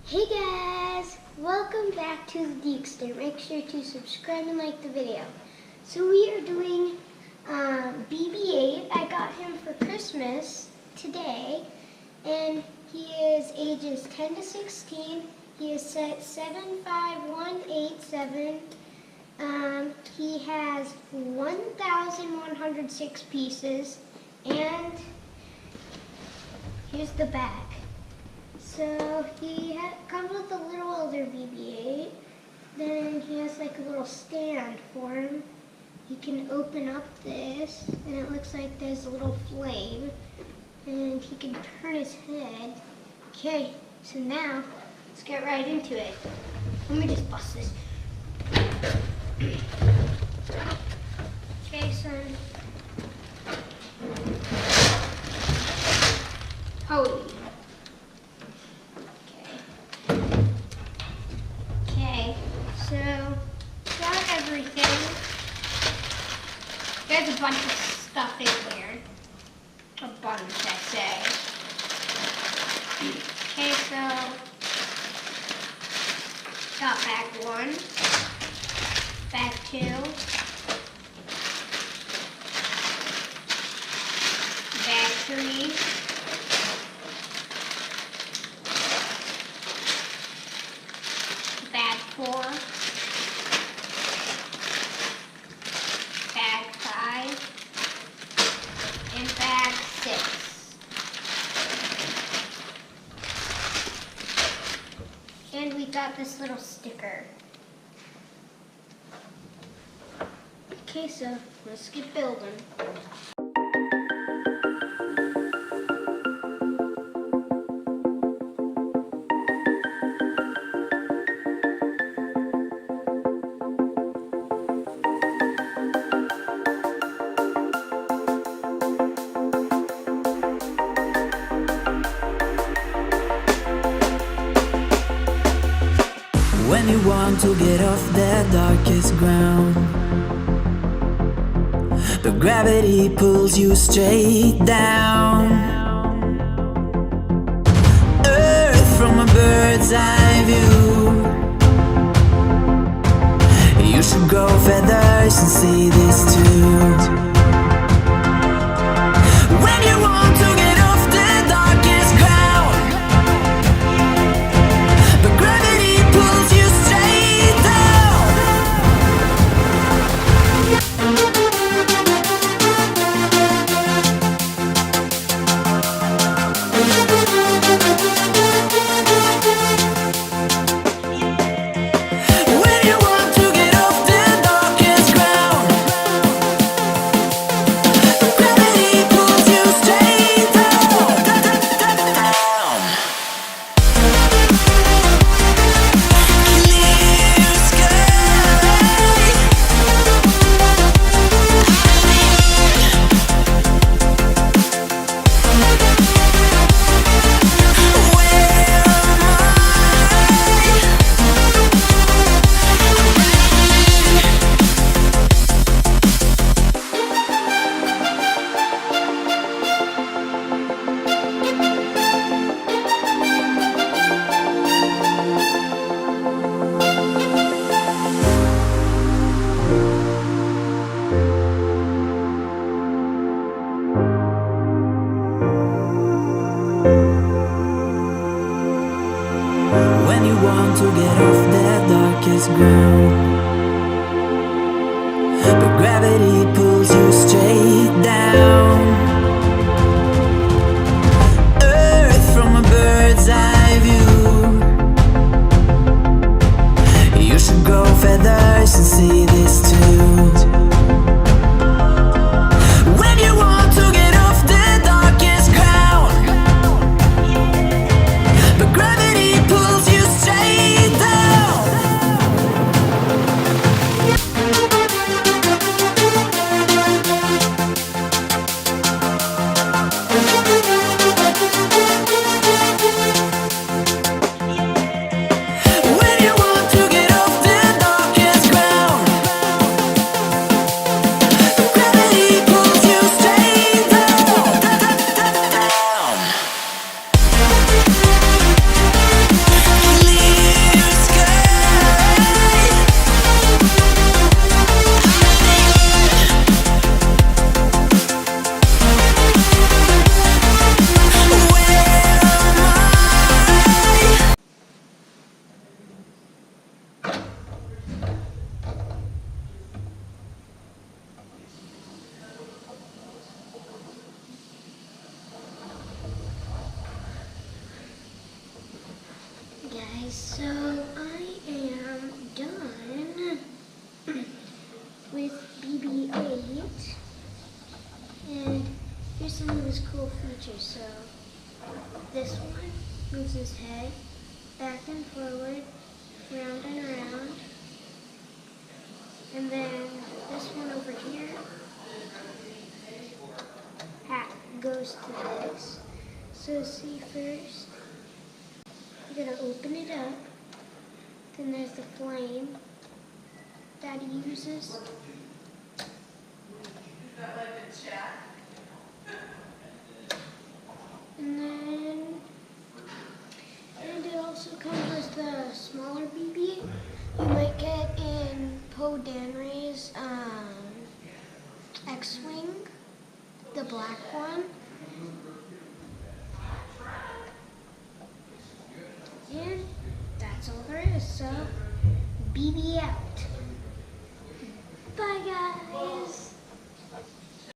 Hey guys, welcome back to the Deacstr. Make sure to subscribe and like the video. So we are doing BB8. I got him for Christmas today, and he is ages 10 to 16. He is set 75187. He has 1,106 pieces, and here's the back. So he comes with a little older BB8. Then he has like a little stand for him. He can open up this, and it looks like there's a little flame. And he can turn his head. Okay, so now let's get right into it. Let me just bust this. Okay, son. Holy. So, got everything. There's a bunch of stuff in here. A bunch, I say. Okay, so, got bag 1, bag 2, bag 3, bag 4, bag 5, and bag 6. And we got this little sticker. Okay, so let's get building. When you want to get off the darkest ground, but gravity pulls you straight down. Earth from a bird's eye view. You should grow feathers and see this too. When you want to get off the darkest ground, but gravity pulls you straight down. When you want to get off the darkest ground, but gravity pulls you straight down. Clear sky. When you want to get off the darkest ground, but gravity pulls you straight down. Earth from a bird's eye view. You should grow feathers and see this too. When you want to get off the darkest ground, but gravity pulls you straight down. guys, so I am done with BB8, and here's some of his cool features. So this one moves his head back and forward, round and around, and then this one over here goes to this. So see, first you're gonna open it up, then there's the flame that he uses. And it also comes with the smaller BB you might get in Poe Dameron's X-Wing, the black one. And that's all there is, so BB out. Bye guys!